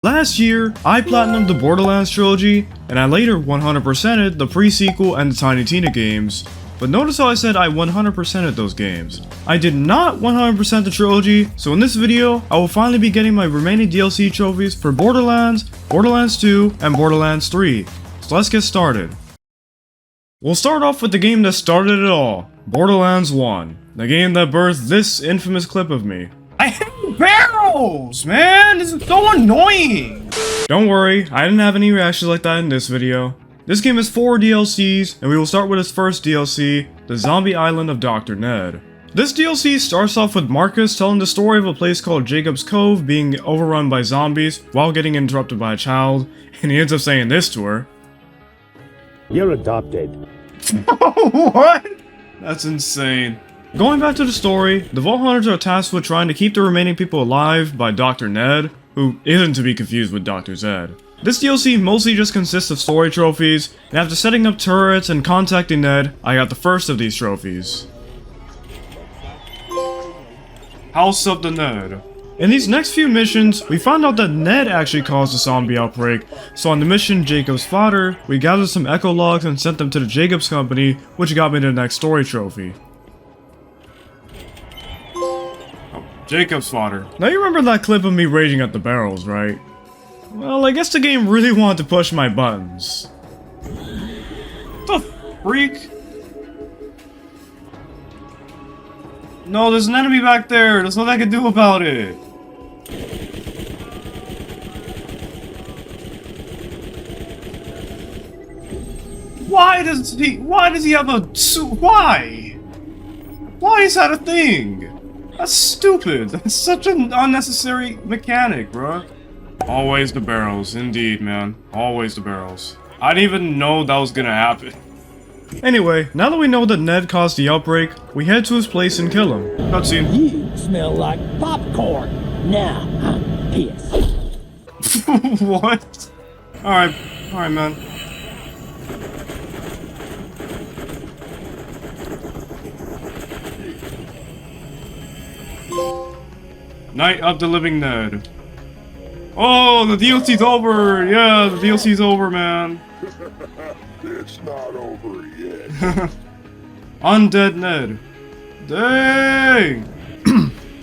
Last year, I platinumed the Borderlands Trilogy, and I later 100%ed the pre-sequel and the Tiny Tina games. But notice how I said I 100%ed those games. I did not 100% the trilogy, so in this video, I will finally be getting my remaining DLC trophies for Borderlands, Borderlands 2, and Borderlands 3. So let's get started. We'll start off with the game that started it all, Borderlands 1, the game that birthed this infamous clip of me. I hate barrels, man! This is so annoying! Don't worry, I didn't have any reactions like that in this video. This game has 4 DLCs, and we will start with its first DLC, the Zombie Island of Dr. Ned. This DLC starts off with Marcus telling the story of a place called Jacob's Cove being overrun by zombies while getting interrupted by a child, and he ends up saying this to her. You're adopted. What? That's insane. Going back to the story, the Vault Hunters are tasked with trying to keep the remaining people alive by Dr. Ned, who isn't to be confused with Dr. Zed. This DLC mostly just consists of story trophies, and after setting up turrets and contacting Ned, I got the first of these trophies. House of the Ned. In these next few missions, we find out that Ned actually caused the zombie outbreak, so on the mission Jacob's Fodder, we gathered some echo logs and sent them to the Jacobs Company, which got me the next story trophy. Jacob's Fodder. Now you remember that clip of me raging at the barrels, right? Well, I guess the game really wanted to push my buttons. What the freak? No, there's an enemy back there. There's nothing I can do about it. Why does he have a suit? Why? Why is that a thing? That's stupid. That's such an unnecessary mechanic, bruh. Always the barrels, indeed, man. Always the barrels. I didn't even know that was gonna happen. Anyway, now that we know that Ned caused the outbreak, we head to his place and kill him. Cutscene. You smell like popcorn. Now, I'm pissed. What? Alright, man. Night of the Living Ned. Oh, the DLC's over! Yeah, the DLC's over, man. It's not over yet. Undead Ned. Dang!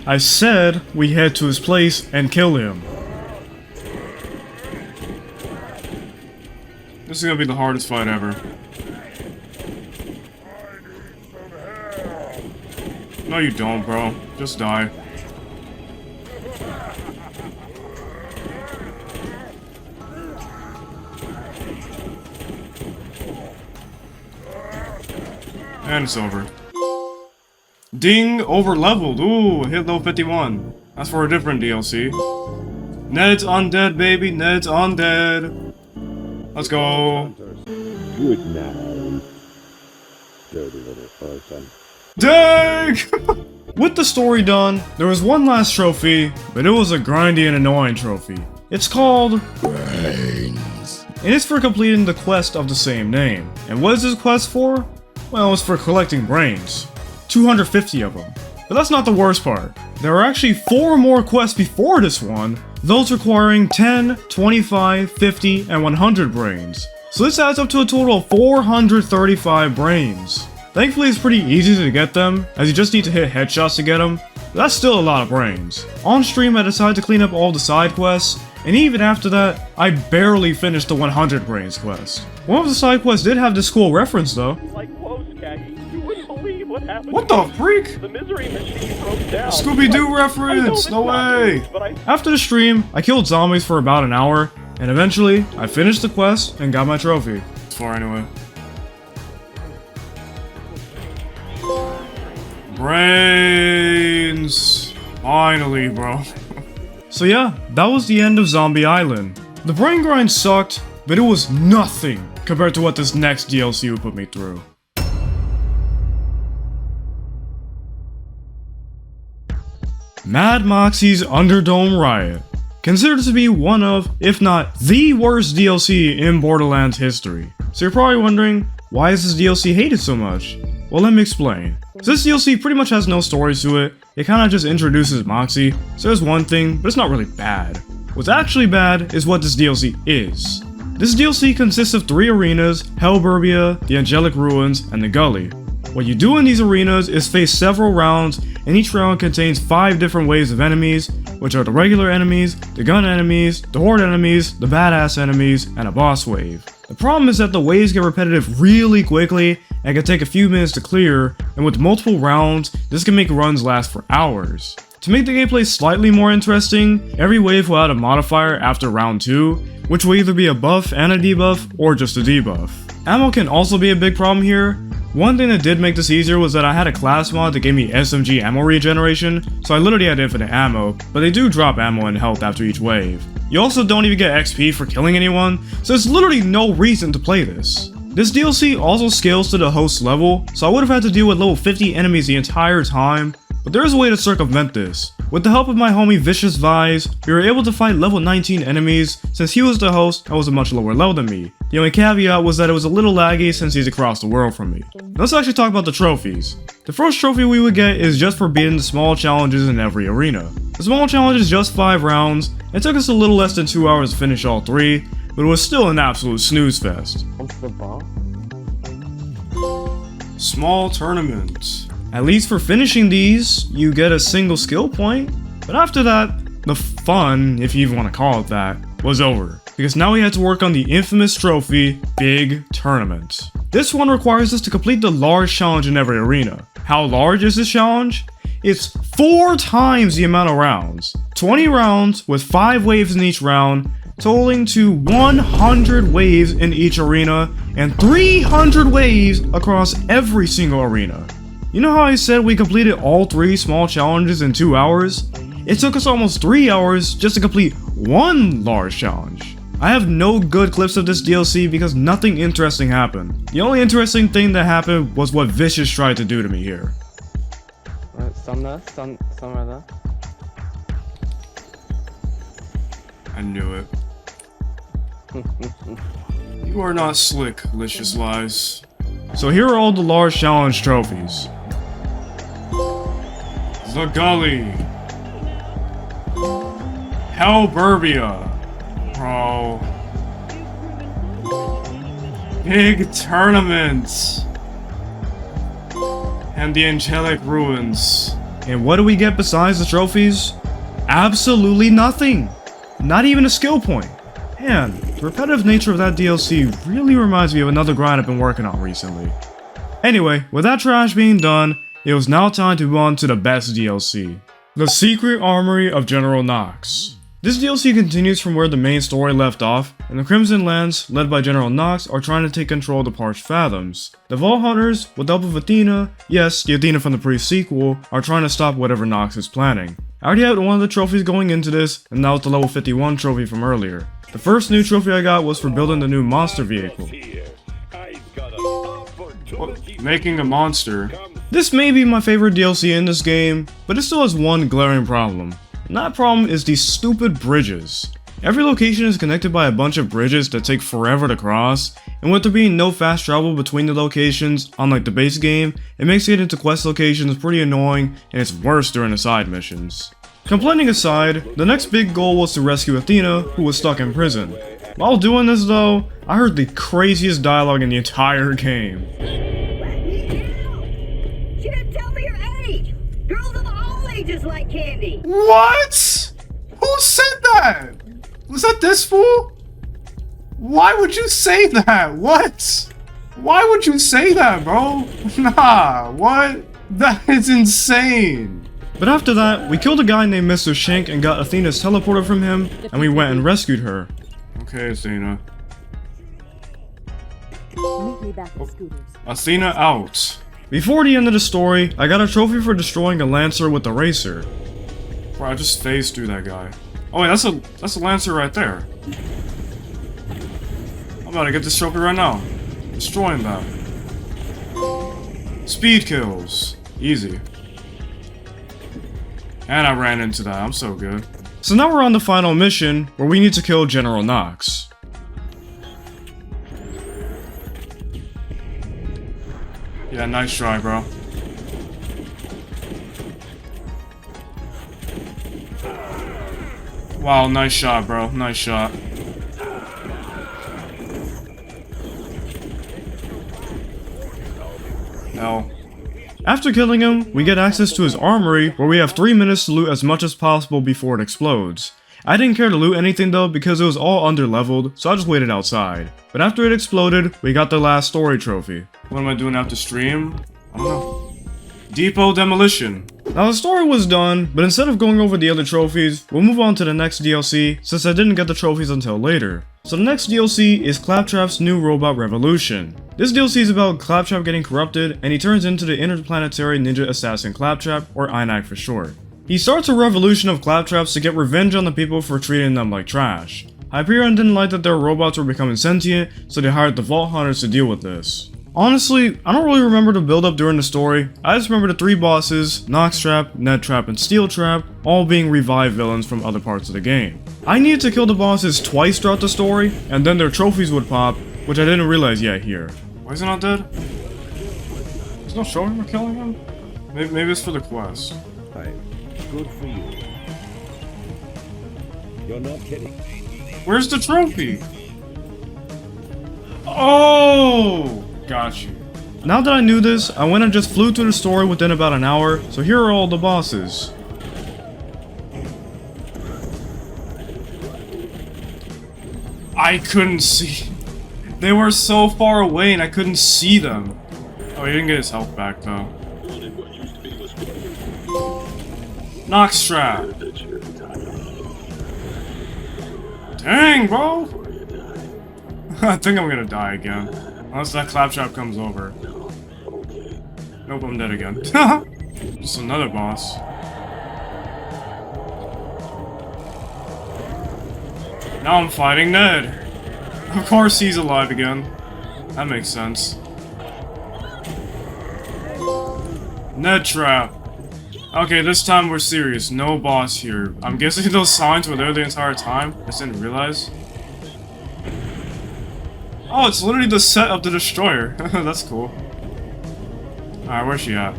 I said we head to his place and kill him. This is gonna be the hardest fight ever. No, you don't, bro. Just die. And it's over. Ding! Over-leveled! Ooh, hit level 51. That's for a different DLC. Ned's undead, baby! Ned's undead! Let's go! Good night, dirty little person. Dang! With the story done, there was one last trophy, but it was a grindy and annoying trophy. It's called Brains. And it's for completing the quest of the same name. And what is this quest for? Well, it's for collecting brains. 250 of them. But that's not the worst part. There are actually 4 more quests before this one, those requiring 10, 25, 50, and 100 brains. So this adds up to a total of 435 brains. Thankfully it's pretty easy to get them, as you just need to hit headshots to get them, but that's still a lot of brains. On stream I decided to clean up all the side quests, and even after that, I barely finished the 100 brains quest. One of the side quests did have this cool reference though. What the freak? The misery machine broke down. Scooby-Doo reference! No way! After the stream, I killed zombies for about an hour, and eventually, I finished the quest and got my trophy. As far anyway. Brains! Finally, bro. So yeah, that was the end of Zombie Island. The brain grind sucked, but it was nothing compared to what this next DLC would put me through. Mad Moxxi's Underdome Riot. Considered to be one of, if not the worst DLC in Borderlands history. So you're probably wondering, why is this DLC hated so much? Well, let me explain. So this DLC pretty much has no story to it. It kinda just introduces Moxxi, so there's one thing, but it's not really bad. What's actually bad is what this DLC is. This DLC consists of 3 arenas: Hellburbia, the Angelic Ruins, and the Gully. What you do in these arenas is face several rounds, and each round contains 5 different waves of enemies, which are the regular enemies, the gun enemies, the horde enemies, the badass enemies, and a boss wave. The problem is that the waves get repetitive really quickly and can take a few minutes to clear, and with multiple rounds, this can make runs last for hours. To make the gameplay slightly more interesting, every wave will add a modifier after round 2, which will either be a buff and a debuff, or just a debuff. Ammo can also be a big problem here. One thing that did make this easier was that I had a class mod that gave me SMG ammo regeneration, so I literally had infinite ammo, but they do drop ammo and health after each wave. You also don't even get XP for killing anyone, so there's literally no reason to play this. This DLC also scales to the host level, so I would have had to deal with level 50 enemies the entire time, but there is a way to circumvent this. With the help of my homie Vicious Vise, we were able to fight level 19 enemies since he was the host and was a much lower level than me. The only caveat was that it was a little laggy since he's across the world from me. Let's actually talk about the trophies. The first trophy we would get is just for beating the small challenges in every arena. The small challenge is just 5 rounds. It took us a little less than 2 hours to finish all 3, but it was still an absolute snooze fest. Small tournament. At least for finishing these, you get a single skill point, but after that, the fun, if you even want to call it that, was over. Because now we had to work on the infamous trophy, Big Tournament. This one requires us to complete the large challenge in every arena. How large is this challenge? It's 4 times the amount of rounds. 20 rounds with 5 waves in each round, totaling to 100 waves in each arena, and 300 waves across every single arena. You know how I said we completed all 3 small challenges in 2 hours? It took us almost 3 hours just to complete 1 large challenge. I have no good clips of this DLC because nothing interesting happened. The only interesting thing that happened was what Vicious tried to do to me here. Some there, some right there. I knew it. You are not slick, Licious Lies. So here are all the large challenge trophies. The Gully. Hellburbia. Bro. Big Tournament. And the Angelic Ruins. And what do we get besides the trophies? Absolutely nothing. Not even a skill point. Man, the repetitive nature of that DLC really reminds me of another grind I've been working on recently. Anyway, with that trash being done, it was now time to move on to the best DLC. The Secret Armory of General Knox. This DLC continues from where the main story left off, and the Crimson Lands, led by General Knox, are trying to take control of the Parched Fathoms. The Vault Hunters, with the help of Athena, yes, the Athena from the pre-sequel, are trying to stop whatever Knox is planning. I already had one of the trophies going into this, and that was the level 51 trophy from earlier. The first new trophy I got was for building the new monster vehicle. Making a monster. This may be my favorite DLC in this game, but it still has one glaring problem. And that problem is these stupid bridges. Every location is connected by a bunch of bridges that take forever to cross, and with there being no fast travel between the locations, unlike the base game, it makes getting to quest locations pretty annoying, and it's worse during the side missions. Complaining aside, the next big goal was to rescue Athena, who was stuck in prison. While doing this though, I heard the craziest dialogue in the entire game. She didn't tell me your age! Girls of all ages like candy! What? Who said that? Was that this fool? Why would you say that? What? Why would you say that, bro? Nah, what? That is insane. But after that, we killed a guy named Mr. Shank and got Athena's teleporter from him, and we went and rescued her. Okay, Athena. Meet me back at Scooters. Athena out. Before the end of the story, I got a trophy for destroying a Lancer with the Racer. Bro, I just phased through that guy. Oh wait, that's a Lancer right there. I'm about to get this trophy right now. Destroying that. Speed kills. Easy. And I ran into that, I'm so good. So now we're on the final mission, where we need to kill General Knox. Yeah, nice try, bro. Wow, nice shot, bro. Nice shot. No. After killing him, we get access to his armory, where we have 3 minutes to loot as much as possible before it explodes. I didn't care to loot anything though because it was all under-leveled, so I just waited outside. But after it exploded, we got the last story trophy. What am I doing after stream? I don't know. Depot demolition. Now the story was done, but instead of going over the other trophies, we'll move on to the next DLC since I didn't get the trophies until later. So the next DLC is Claptrap's New Robot Revolution. This DLC is about Claptrap getting corrupted and he turns into the interplanetary ninja assassin Claptrap, or INAC for short. He starts a revolution of Claptraps to get revenge on the people for treating them like trash. Hyperion didn't like that their robots were becoming sentient, so they hired the Vault Hunters to deal with this. Honestly, I don't really remember the build up during the story. I just remember the 3 bosses, Noxtrap, Nedtrap, and Steeltrap, all being revived villains from other parts of the game. I needed to kill the bosses twice throughout the story, and then their trophies would pop, which I didn't realize yet here. Why is he not dead? There's no showing we're killing him? Maybe it's for the quest. Hey, good for you. You're not kidding. Where's the trophy? Oh! Got you. Now that I knew this, I went and just flew through the story within about an hour, so here are all the bosses. I couldn't see. They were so far away and I couldn't see them. Oh, he didn't get his health back though. Noxtrap. Dang, bro. I think I'm gonna die again. Unless that Claptrap comes over. Nope, I'm dead again. Just another boss. Now I'm fighting Ned. Of course he's alive again. That makes sense. Nedtrap. Okay, this time we're serious. No boss here. I'm guessing those signs were there the entire time. I just didn't realize. Oh, it's literally the set of the destroyer. That's cool. Alright, where's she at?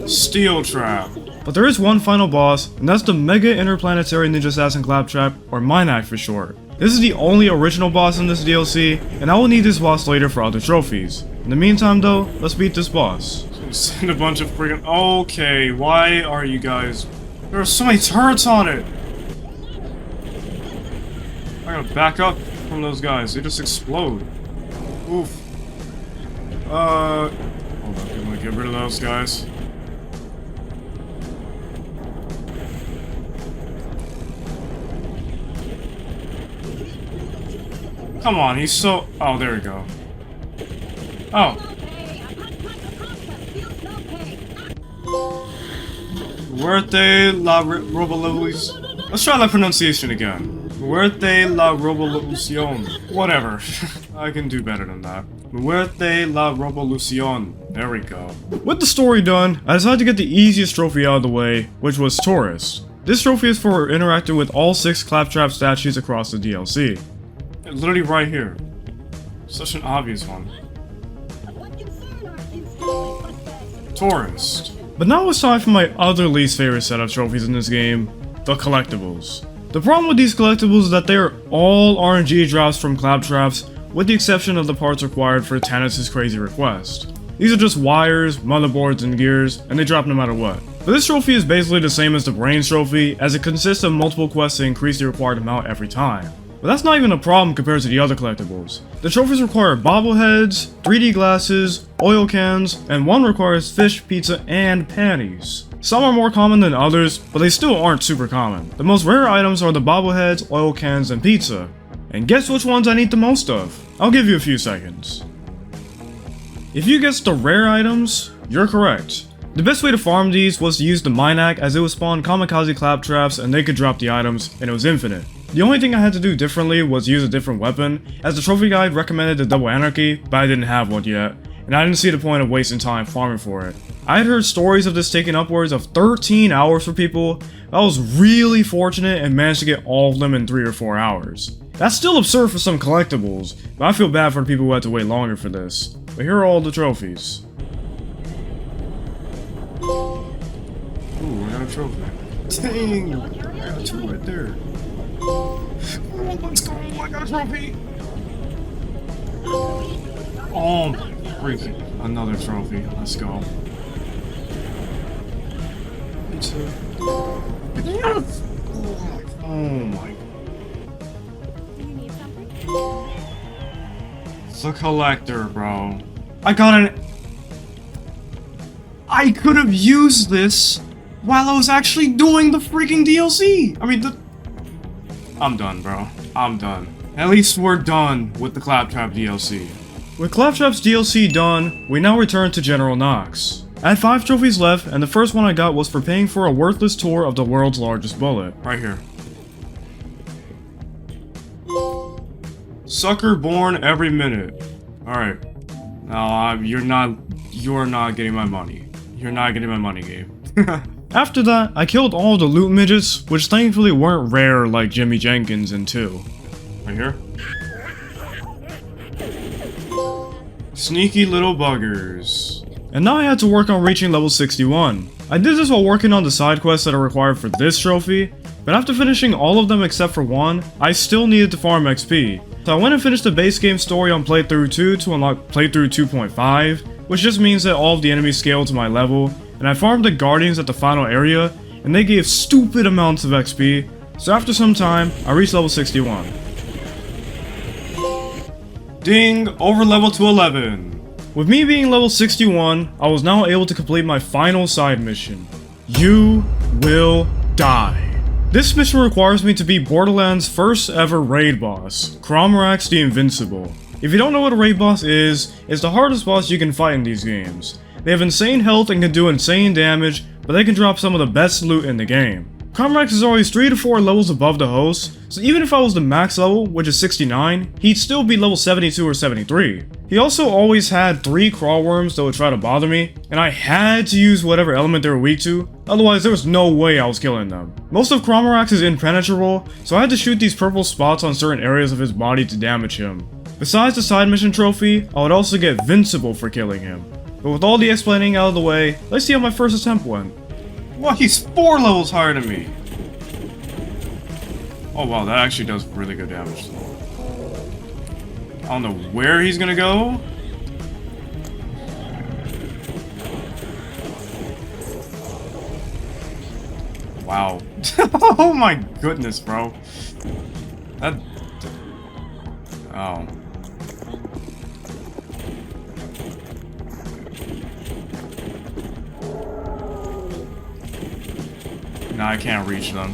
Steeltrap. But there is one final boss, and that's the Mega Interplanetary Ninja Assassin Claptrap, or INAC for short. This is the only original boss in this DLC, and I will need this boss later for other trophies. In the meantime though, let's beat this boss. Send a bunch of freaking... Okay, why are you guys... There are so many turrets on it! I gotta back up from those guys, they just explode. Oof. Hold on, I'm gonna get rid of those guys. Come on, he's so... Oh, there we go. Oh. Muerte la Revolution. Let's try that pronunciation again. Muerte la Revolution. Whatever. I can do better than that. Muerte la Revolution. There we go. With the story done, I decided to get the easiest trophy out of the way, which was Tourist. This trophy is for interacting with all 6 Claptrap statues across the DLC. Literally right here. Such an obvious one. Tourist. But now it's time for my other least favorite set of trophies in this game, the Collectibles. The problem with these collectibles is that they are all RNG drops from Claptraps, with the exception of the parts required for Tannis' crazy request. These are just wires, motherboards, and gears, and they drop no matter what. But this trophy is basically the same as the Brains trophy, as it consists of multiple quests to increase the required amount every time. But that's not even a problem compared to the other collectibles. The trophies require bobbleheads, 3D glasses, oil cans, and one requires fish, pizza, and panties. Some are more common than others, but they still aren't super common. The most rare items are the bobbleheads, oil cans, and pizza. And guess which ones I need the most of? I'll give you a few seconds. If you guessed the rare items, you're correct. The best way to farm these was to use the Minac, as it would spawn kamikaze Claptraps and they could drop the items, and it was infinite. The only thing I had to do differently was use a different weapon, as the trophy guide recommended the Double Anarchy, but I didn't have one yet, and I didn't see the point of wasting time farming for it. I had heard stories of this taking upwards of 13 hours for people, but I was really fortunate and managed to get all of them in 3 or 4 hours. That's still absurd for some collectibles, but I feel bad for the people who had to wait longer for this. But here are all the trophies. a trophy. Dang! I got a 2 right there. Oh, let's go! I got a trophy! Oh my freaking. Another trophy. Let's go. Yes! Oh my. It's a collector, bro. I got an. I could have used this while I was actually doing the freaking DLC. I mean, I'm done, bro. I'm done. At least we're done with the Claptrap DLC. With Claptrap's DLC done, we now return to General Knox. I had 5 trophies left, and the first one I got was for paying for a worthless tour of the world's largest bullet. Right here. Sucker born every minute. Alright. No, you're not getting my money. You're not getting my money, Gabe. After that, I killed all the loot midgets, which thankfully weren't rare like Jimmy Jenkins in 2. Right here. Sneaky little buggers. And now I had to work on reaching level 61. I did this while working on the side quests that are required for this trophy, but after finishing all of them except for one, I still needed to farm XP. So I went and finished the base game story on playthrough 2 to unlock playthrough 2.5, which just means that all of the enemies scaled to my level, and I farmed the guardians at the final area, and they gave stupid amounts of XP, so after some time, I reached level 61. Ding! Over level to 11. With me being level 61, I was now able to complete my final side mission. You will die. This mission requires me to be Borderlands' first ever raid boss, Cromrax the Invincible. If you don't know what a raid boss is, it's the hardest boss you can fight in these games. They have insane health and can do insane damage, but they can drop some of the best loot in the game. Cromrax is always 3 to 4 levels above the host, so even if I was the max level, which is 69, he'd still be level 72 or 73. He also always had 3 crawl worms that would try to bother me, and I had to use whatever element they were weak to, otherwise there was no way I was killing them. Most of Cromrax is impenetrable, so I had to shoot these purple spots on certain areas of his body to damage him. Besides the side mission trophy, I would also get Vincible for killing him. But with all the explaining out of the way, let's see how my first attempt went. What? He's 4 levels higher than me. Oh wow, that actually does really good damage. I don't know where he's gonna go. Wow. Oh my goodness, bro. That... Oh. No, I can't reach them.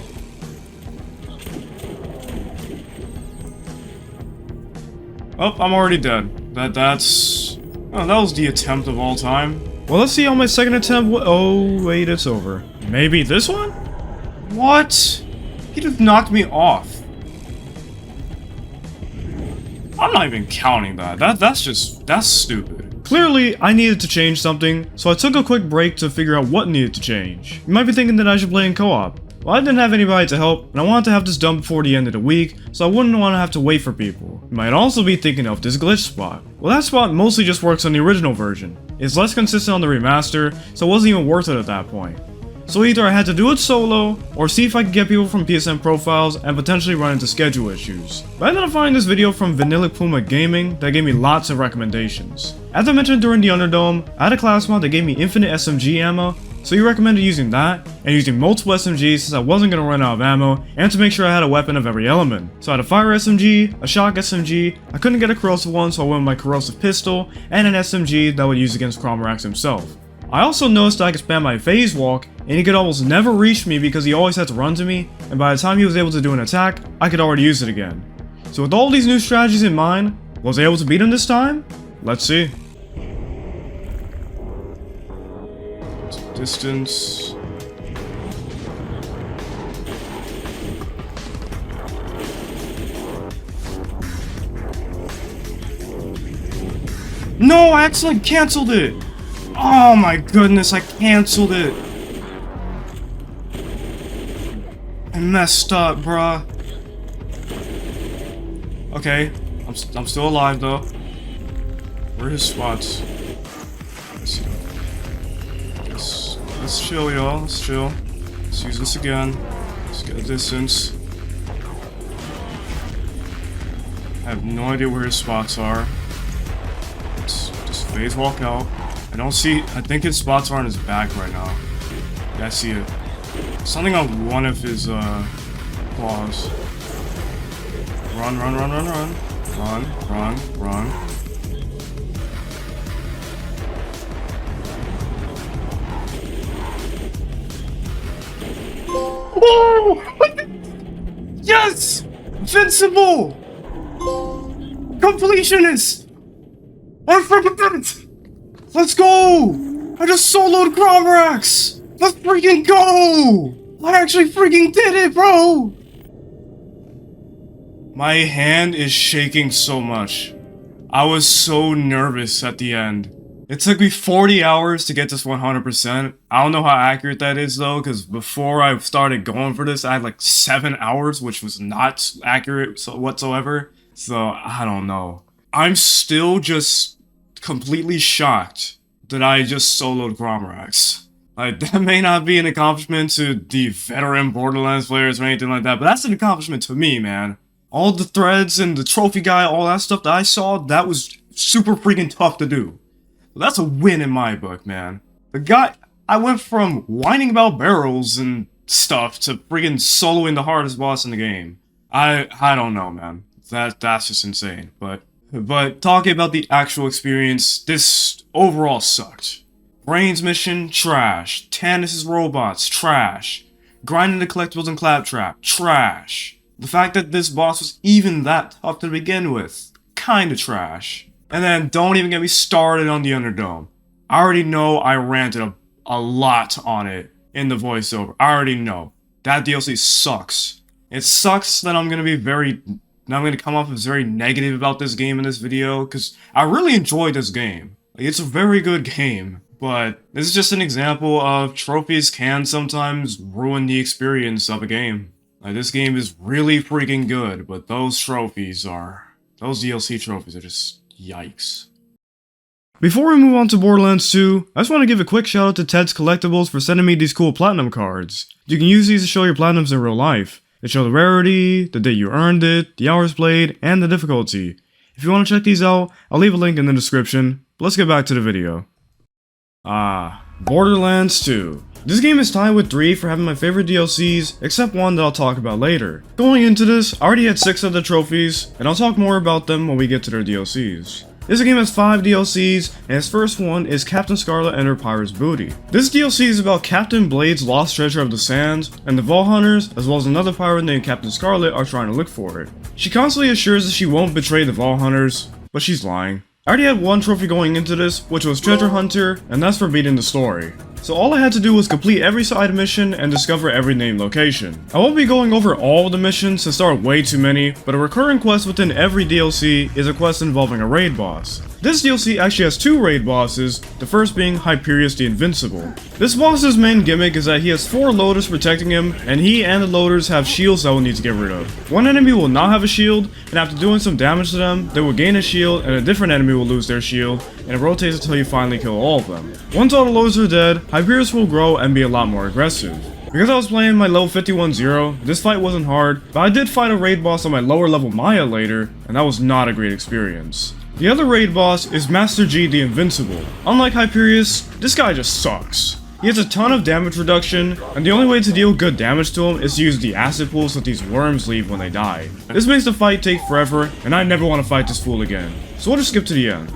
Oh, I'm already dead. That's... Oh, that was the attempt of all time. Well, let's see how my second attempt oh, wait, it's over. Maybe this one? What? He just knocked me off. I'm not even counting that. That's stupid. Clearly, I needed to change something, so I took a quick break to figure out what needed to change. You might be thinking that I should play in co-op. Well, I didn't have anybody to help, and I wanted to have this done before the end of the week, so I wouldn't want to have to wait for people. You might also be thinking of this glitch spot. Well, that spot mostly just works on the original version. It's less consistent on the remaster, so it wasn't even worth it at that point. So either I had to do it solo, or see if I could get people from PSN profiles and potentially run into schedule issues. But I ended up finding this video from Vanilla Puma Gaming that gave me lots of recommendations. As I mentioned during the Underdome, I had a class mod that gave me infinite SMG ammo, so he recommended using that, and using multiple SMGs since I wasn't going to run out of ammo, and to make sure I had a weapon of every element. So I had a fire SMG, a shock SMG, I couldn't get a corrosive one so I went with my corrosive pistol, and an SMG that I would use against Cromrax himself. I also noticed that I could spam my phase walk, and he could almost never reach me because he always had to run to me, and by the time he was able to do an attack, I could already use it again. So with all these new strategies in mind, was I able to beat him this time? Let's see. Distance. No, I accidentally canceled it! Oh my goodness, I canceled it! I messed up, bruh. Okay, I'm still alive though. Where are his spots? Let's chill, y'all. Let's chill. Let's use this again. Let's get a distance. I have no idea where his spots are. Let's just phase walk out. I don't see... I think his spots are on his back right now. Yeah, I see it. Something on one of his, claws. Run, run, run, run, run. Run, run, run. Oh! Yes! Invincible! Completionist! I freaking did it! Let's go! I just soloed Gromrax! Let's freaking go! I actually freaking did it, bro! My hand is shaking so much. I was so nervous at the end. It took me 40 hours to get this 100%. I don't know how accurate that is though, because before I started going for this, I had like 7 hours, which was not accurate whatsoever. So, I don't know. I'm still just completely shocked that I just soloed Gromrax. Like, that may not be an accomplishment to the veteran Borderlands players or anything like that, but that's an accomplishment to me, man. All the threads and the trophy guy, all that stuff that I saw, that was super freaking tough to do. That's a win in my book, man. The guy, I went from whining about barrels and stuff to freaking soloing the hardest boss in the game. I don't know, man. That's just insane. But talking about the actual experience, this overall sucked. Brain's mission, trash. Tannis' robots, trash. Grinding the collectibles and Claptrap, trash. The fact that this boss was even that tough to begin with, kinda trash. And then don't even get me started on the Underdome. I already know I ranted a lot on it in the voiceover. I already know. That DLC sucks. It sucks that I'm gonna come off as very negative about this game in this video, because I really enjoyed this game. Like, it's a very good game, but this is just an example of trophies can sometimes ruin the experience of a game. Like, this game is really freaking good, but those DLC trophies are just yikes. Before we move on to Borderlands 2, I just want to give a quick shout out to Ted's Collectibles for sending me these cool platinum cards. You can use these to show your platinums in real life. They show the rarity, the day you earned it, the hours played, and the difficulty. If you want to check these out, I'll leave a link in the description. But let's get back to the video. Borderlands 2. This game is tied with 3 for having my favorite DLCs, except one that I'll talk about later. Going into this, I already had 6 of the trophies, and I'll talk more about them when we get to their DLCs. This game has 5 DLCs, and its first one is Captain Scarlet and her Pirate's Booty. This DLC is about Captain Blade's lost treasure of the sands, and the Vault Hunters, as well as another pirate named Captain Scarlet, are trying to look for it. She constantly assures that she won't betray the Vault Hunters, but she's lying. I already had 1 trophy going into this, which was Treasure Hunter, and that's for beating the story. So all I had to do was complete every side mission and discover every named location. I won't be going over all of the missions since there are way too many, but a recurring quest within every DLC is a quest involving a raid boss. This DLC actually has 2 raid bosses, the first being Hyperius the Invincible. This boss's main gimmick is that he has 4 loaders protecting him, and he and the loaders have shields that we'll need to get rid of. One enemy will not have a shield, and after doing some damage to them, they will gain a shield, and a different enemy will lose their shield, and it rotates until you finally kill all of them. Once all the loaders are dead, Hyperius will grow and be a lot more aggressive. Because I was playing my level 51-0, this fight wasn't hard, but I did fight a raid boss on my lower level Maya later, and that was not a great experience. The other raid boss is Master G the Invincible. Unlike Hyperius, this guy just sucks. He has a ton of damage reduction, and the only way to deal good damage to him is to use the acid pools that these worms leave when they die. This makes the fight take forever, and I never want to fight this fool again. So we'll just skip to the end.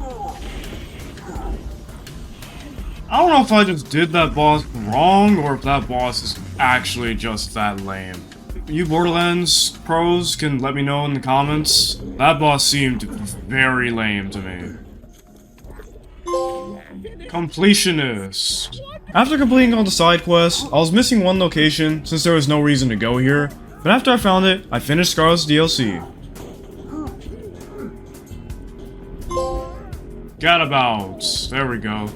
I don't know if I just did that boss wrong, or if that boss is actually just that lame. You Borderlands pros can let me know in the comments. That boss seemed very lame to me. Completionist. After completing all the side quests, I was missing one location since there was no reason to go here, but after I found it, I finished Scarlet's DLC. Gadabouts. There we go.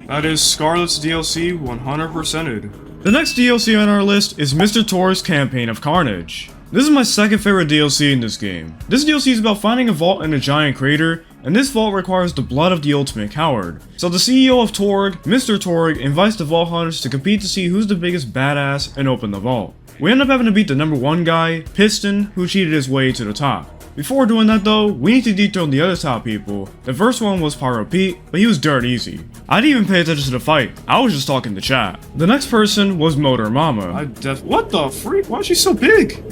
That is Scarlet's DLC 100%ed. The next DLC on our list is Mr. Tor's Campaign of Carnage. This is my second favorite DLC in this game. This DLC is about finding a vault in a giant crater and this vault requires the blood of the ultimate coward. So the CEO of Torg, Mr. Torg, invites the vault hunters to compete to see who's the biggest badass and open the vault. We end up having to beat the number 1 guy, Piston, who cheated his way to the top. Before doing that though, we need to dethrone the other top people. The first one was Pyro Pete, but he was dirt easy. I didn't even pay attention to the fight, I was just talking to chat. The next person was Motor Mama. What the freak? Why is she so big?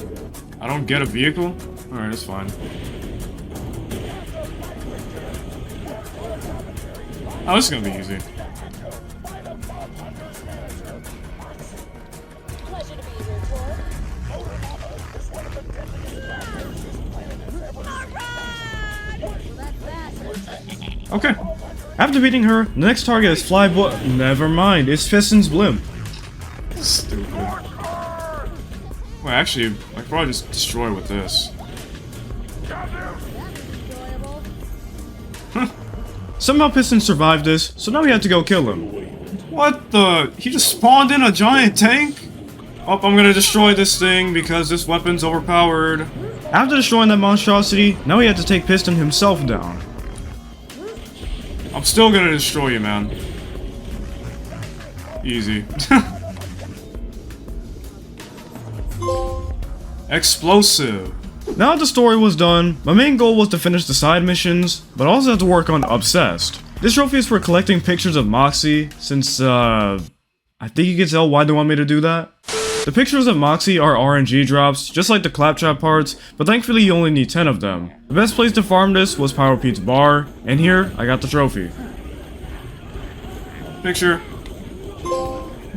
I don't get a vehicle? Alright, that's fine. Oh, this is gonna be easy. Okay. After beating her, the next target is Flyboy. Never mind, it's Piston's blimp. Stupid. Well, actually, I could probably just destroy with this. Somehow Piston survived this, so now we had to go kill him. What the? He just spawned in a giant tank? Oh, I'm gonna destroy this thing because this weapon's overpowered. After destroying that monstrosity, now we had to take Piston himself down. I'm still gonna destroy you, man. Easy. Explosive. Now that the story was done, my main goal was to finish the side missions, but I also had to work on Obsessed. This trophy is for collecting pictures of Moxie, since, I think you can tell why they want me to do that. The pictures of Moxie are RNG drops, just like the Claptrap parts, but thankfully you only need 10 of them. The best place to farm this was Pyro Pete's bar, and here, I got the trophy. Picture.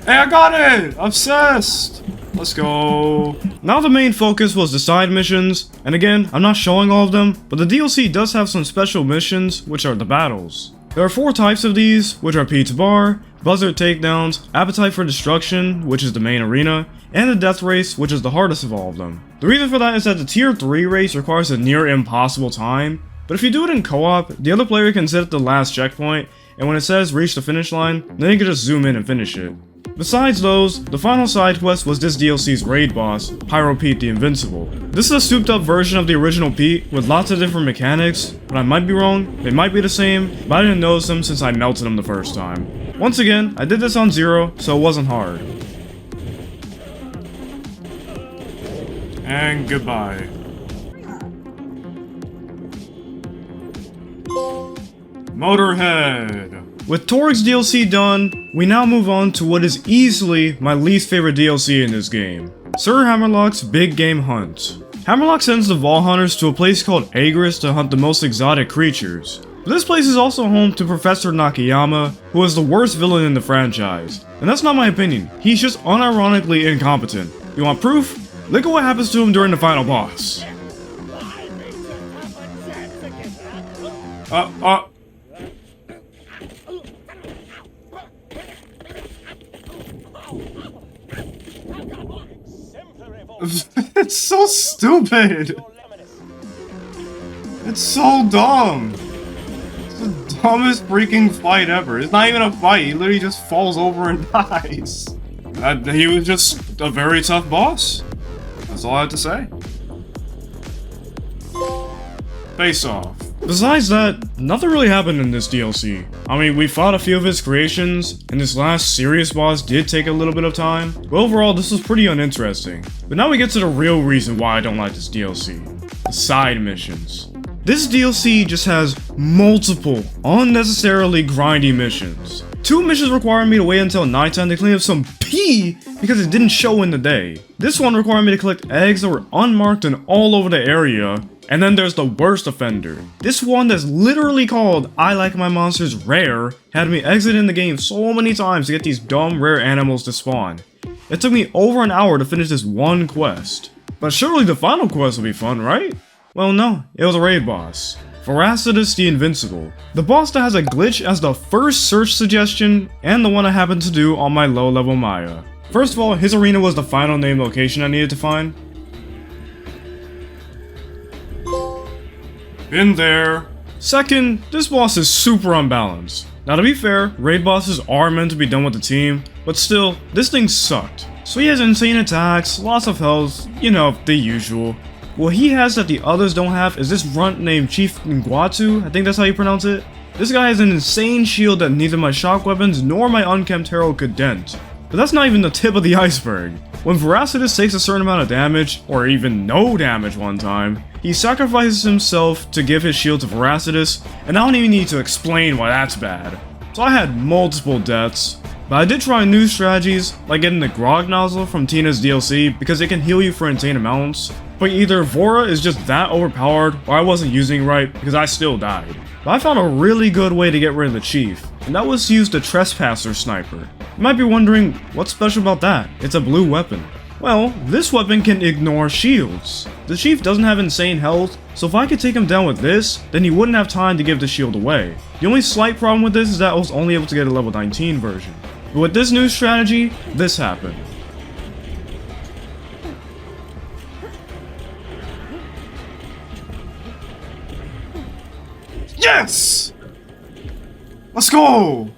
Hey, I got it! Obsessed! Let's go. Now the main focus was the side missions, and again, I'm not showing all of them, but the DLC does have some special missions, which are the battles. There are 4 types of these, which are Pete's Bar, Buzzard Takedowns, Appetite for Destruction, which is the main arena, and the Death Race, which is the hardest of all of them. The reason for that is that the Tier 3 race requires a near impossible time, but if you do it in co-op, the other player can sit at the last checkpoint, and when it says reach the finish line, then you can just zoom in and finish it. Besides those, the final side quest was this DLC's raid boss, Pyro Pete the Invincible. This is a souped up version of the original Pete with lots of different mechanics, but I might be wrong, they might be the same, but I didn't notice them since I melted them the first time. Once again, I did this on 0, so it wasn't hard. And goodbye. Motorhead. With Torg's DLC done, we now move on to what is easily my least favorite DLC in this game, Sir Hammerlock's Big Game Hunt. Hammerlock sends the Vault Hunters to a place called Agris to hunt the most exotic creatures. But this place is also home to Professor Nakayama, who is the worst villain in the franchise. And that's not my opinion, he's just unironically incompetent. You want proof? Look at what happens to him during the final boss. It's so stupid. It's so dumb. It's the dumbest freaking fight ever. It's not even a fight. He literally just falls over and dies. He was just a very tough boss. That's all I have to say. Face off. Besides that, nothing really happened in this DLC. I mean, we fought a few of his creations, and this last serious boss did take a little bit of time, but overall this was pretty uninteresting. But now we get to the real reason why I don't like this DLC. The side missions. This DLC just has multiple, unnecessarily grindy missions. 2 missions require me to wait until nighttime to clean up some pee because it didn't show in the day. This one required me to collect eggs that were unmarked and all over the area. And then there's the worst offender. This one that's literally called I Like My Monsters Rare had me exiting the game so many times to get these dumb rare animals to spawn. It took me over an hour to finish this one quest. But surely the final quest will be fun, right? Well no, it was a raid boss. Veracitus the Invincible. The boss that has a glitch as the first search suggestion and the one I happened to do on my low level Maya. First of all, his arena was the final name location I needed to find. Been there. Second, this boss is super unbalanced. Now to be fair, raid bosses are meant to be done with the team, but still, this thing sucked. So he has insane attacks, lots of health, you know, the usual. what he has that the others don't have is this runt named Chief Nguatu, I think that's how you pronounce it. This guy has an insane shield that neither my shock weapons nor my unkempt herald could dent. But that's not even the tip of the iceberg. When Veracitus takes a certain amount of damage, or even no damage one time, he sacrifices himself to give his shield to Veracitus, and I don't even need to explain why that's bad. So I had multiple deaths, but I did try new strategies, like getting the Grog Nozzle from Tina's DLC because it can heal you for insane amounts, but either Vora is just that overpowered, or I wasn't using it right because I still died. But I found a really good way to get rid of the Chief, and that was to use the Trespasser Sniper. You might be wondering, what's special about that? It's a blue weapon. Well, this weapon can ignore shields. The Chief doesn't have insane health, so if I could take him down with this, then he wouldn't have time to give the shield away. The only slight problem with this is that I was only able to get a level 19 version. But with this new strategy, this happened. Yes! Let's go!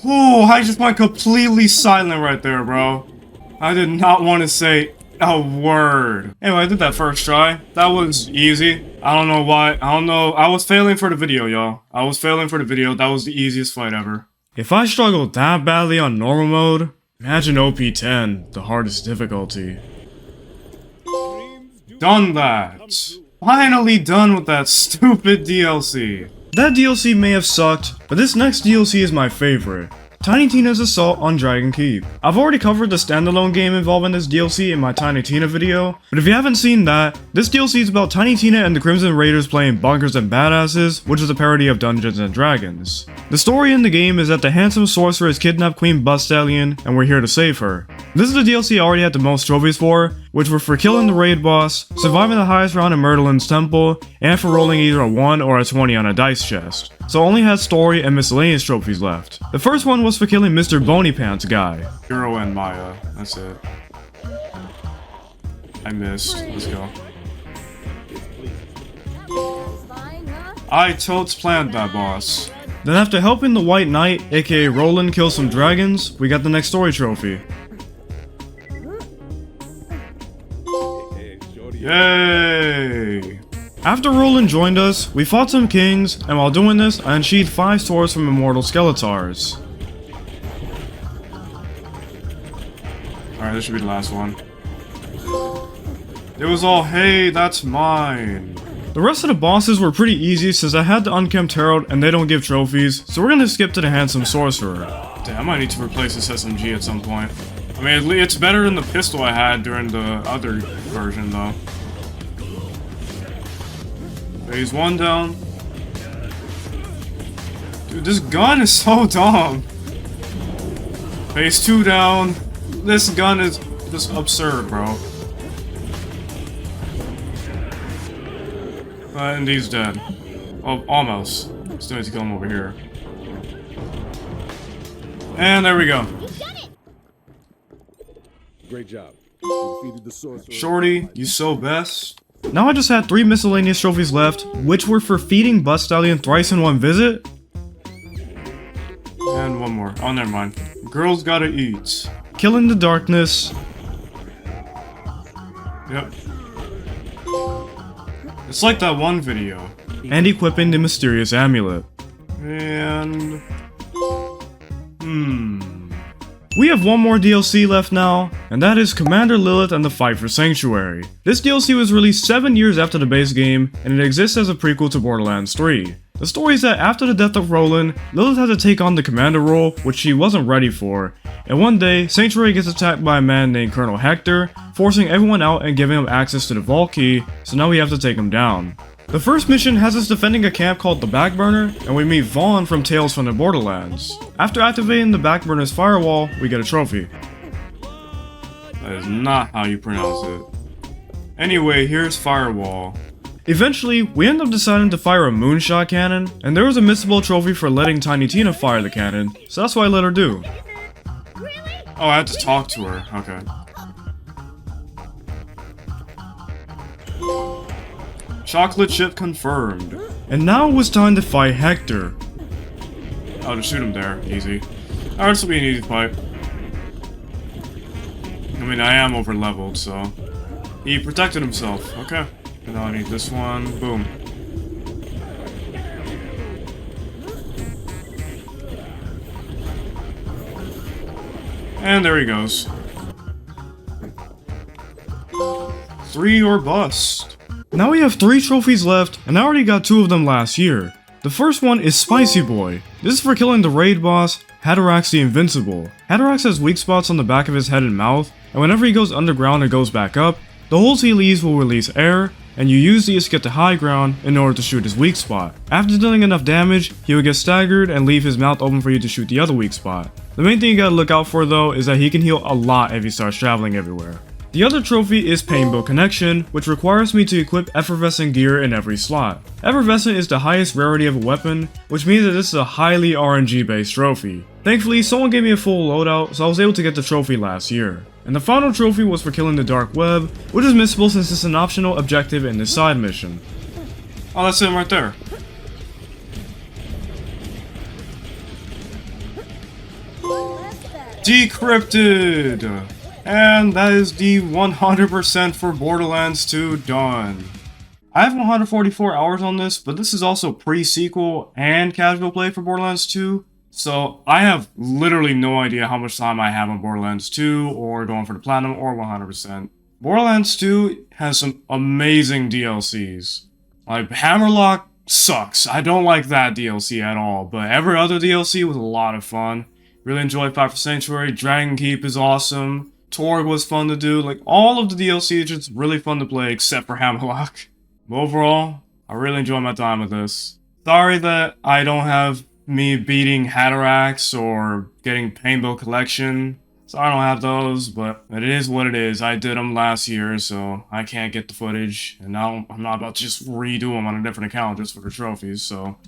Oh, I just went completely silent right there, bro. I did not want to say a word. Anyway, I did that first try. That was easy. I don't know why. I don't know. I was failing for the video, y'all. I was failing for the video. That was the easiest fight ever. If I struggled that badly on normal mode, imagine OP10, the hardest difficulty. Done that. Finally done with that stupid DLC. That DLC may have sucked, but this next DLC is my favorite. Tiny Tina's Assault on Dragon Keep. I've already covered the standalone game involving this DLC in my Tiny Tina video, but if you haven't seen that, this DLC is about Tiny Tina and the Crimson Raiders playing Bunkers and Badasses, which is a parody of Dungeons and Dragons. The story in the game is that the handsome sorcerer has kidnapped Queen Bustallion, and we're here to save her. This is the DLC I already had the most trophies for, which were for killing the raid boss, surviving the highest round in Merlin's temple, and for rolling either a 1 or a 20 on a dice chest. So I only had story and miscellaneous trophies left. The first one was for killing Mr. Bony Pants guy. Hero and Maya. That's it. I missed. Let's go. I totes planned that, boss. Then after helping the White Knight, aka Roland, kill some dragons, we got the next story trophy. Yay! After Roland joined us, we fought some kings, and while doing this, I unsheathed 5 swords from Immortal Skeletars. Alright, this should be the last one. It was all, hey, that's mine. The rest of the bosses were pretty easy since I had the Unkempt Herald and they don't give trophies, so we're gonna skip to the Handsome Sorcerer. Damn, I might need to replace this SMG at some point. I mean, it's better than the pistol I had during the other version, though. Phase 1 down. Dude, this gun is so dumb. Phase 2 down. This gun is just absurd, bro. And he's dead. Oh, almost. Still need to kill him over here. And there we go. Great job. You defeated the sorcerer. Shorty, you so best. Now I just had 3 miscellaneous trophies left, which were for feeding Bustallion thrice in one visit. And one more. Oh, never mind. Girls gotta eat. Killing the darkness. Yep. It's like that one video. And equipping the mysterious amulet. And... We have one more DLC left now, and that is Commander Lilith and the Fight for Sanctuary. This DLC was released 7 years after the base game, and it exists as a prequel to Borderlands 3. The story is that after the death of Roland, Lilith had to take on the commander role, which she wasn't ready for, and one day, Sanctuary gets attacked by a man named Colonel Hector, forcing everyone out and giving him access to the Vault Key, so now we have to take him down. The first mission has us defending a camp called the Backburner, and we meet Vaughn from Tales from the Borderlands. After activating the Backburner's firewall, we get a trophy. that is not how you pronounce it. Anyway, here's Firewall. Eventually, we end up deciding to fire a moonshot cannon, and there was a missable trophy for letting Tiny Tina fire the cannon, so that's what I let her do. Oh, I had to talk to her. Okay. Chocolate chip confirmed. And now it was time to fight Hector. I'll just shoot him there. Easy. Alright, this will be an easy fight. I mean, I am over leveled, so... He protected himself. Okay. And now I need this one. Boom. And there he goes. 3 or bust. Now we have 3 trophies left, and I already got 2 of them last year. The first one is Spicy Boy. This is for killing the raid boss, Shardyx the Invincible. Shardyx has weak spots on the back of his head and mouth, and whenever he goes underground and goes back up, the holes he leaves will release air, and you use these to get to high ground in order to shoot his weak spot. After dealing enough damage, he will get staggered and leave his mouth open for you to shoot the other weak spot. The main thing you gotta look out for though is that he can heal a lot if he starts traveling everywhere. The other trophy is Paintbow Connection, which requires me to equip effervescent gear in every slot. Effervescent is the highest rarity of a weapon, which means that this is a highly RNG based trophy. Thankfully, someone gave me a full loadout, so I was able to get the trophy last year. And the final trophy was for killing the Dark Web, which is missable since it's an optional objective in this side mission. Oh, that's him right there. Decrypted! And that is the 100% for Borderlands 2 done. I have 144 hours on this, but this is also pre-sequel and casual play for Borderlands 2. So I have literally no idea how much time I have on Borderlands 2 or going for the Platinum or 100%. Borderlands 2 has some amazing DLCs. Like Hammerlock sucks. I don't like that DLC at all, but every other DLC was a lot of fun. Really enjoyed Fight for Sanctuary. Dragon Keep is awesome. Torg was fun to do. Like all of the DLC is just really fun to play except for Hammerlock. But overall, I really enjoy my time with this. Sorry that I don't have me beating Shardyx or getting Paintbow Collection. So I don't have those, but it is what it is. I did them last year, so I can't get the footage. And now I'm not about to just redo them on a different account just for the trophies, so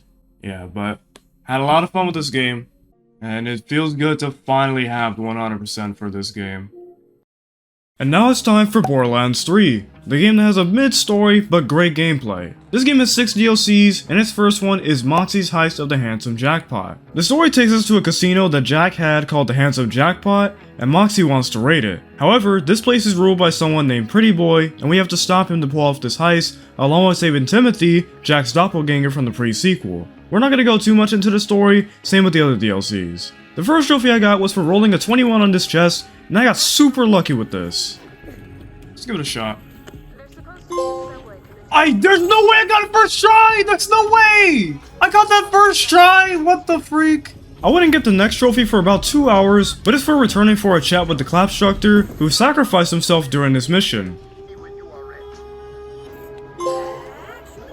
yeah, but had a lot of fun with this game. And it feels good to finally have the 100% for this game. And now it's time for Borderlands 3, the game that has a mid-story but great gameplay. This game has 6 DLCs, and its first one is Moxie's Heist of the Handsome Jackpot. The story takes us to a casino that Jack had called the Handsome Jackpot, and Moxie wants to raid it. However, this place is ruled by someone named Pretty Boy, and we have to stop him to pull off this heist, along with saving Timothy, Jack's doppelganger from the pre-sequel. We're not going to go too much into the story, same with the other DLCs. The first trophy I got was for rolling a 21 on this chest, and I got super lucky with this. Let's give it a shot. There's no way I got it first try! That's no way! I got that first try! What the freak? I wouldn't get the next trophy for about 2 hours, but it's for returning for a chat with the Clapstructor, who sacrificed himself during this mission.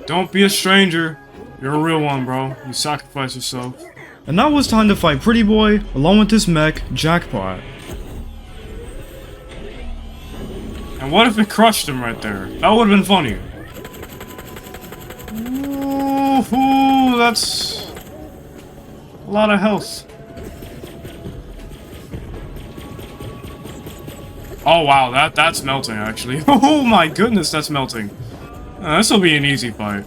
Don't be a stranger. You're a real one, bro. You sacrifice yourself. And now it's time to fight Pretty Boy, along with this mech, Jackpot. And what if it crushed him right there? That would've been funny. Ooh, that's a lot of health. Oh wow, that's melting actually. Oh my goodness, that's melting. This'll be an easy fight.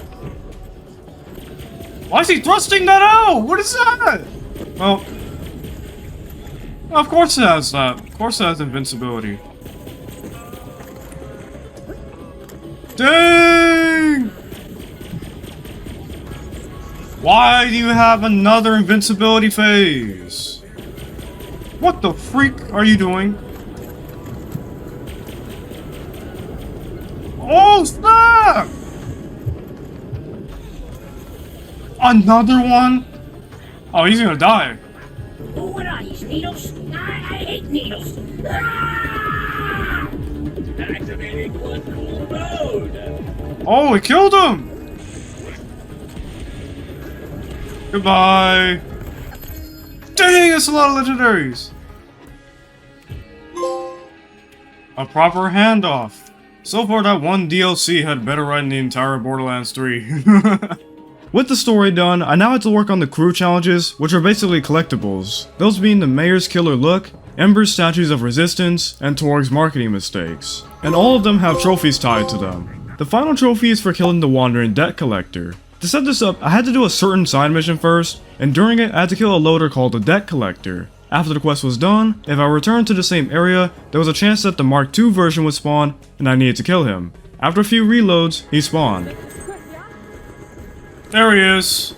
Why is he thrusting that out? What is that? Well, of course it has that. Of course it has invincibility. Dang! Why do you have another invincibility phase? What the freak are you doing? Oh, snap! Another one? Oh, he's gonna die. Oh, what are these needles? I hate needles. Ah! Activating one cool mode. Oh, it killed him! Goodbye. Dang, that's a lot of legendaries. A proper handoff. So far, that one DLC had better writing the entire Borderlands 3. With the story done, I now have to work on the crew challenges, which are basically collectibles. Those being the Mayor's Killer Look, Ember's Statues of Resistance, and Torg's marketing mistakes. And all of them have trophies tied to them. The final trophy is for killing the Wandering Debt Collector. To set this up, I had to do a certain side mission first, and during it I had to kill a loader called the Debt Collector. After the quest was done, if I returned to the same area, there was a chance that the Mark II version would spawn, and I needed to kill him. After a few reloads, he spawned. There he is.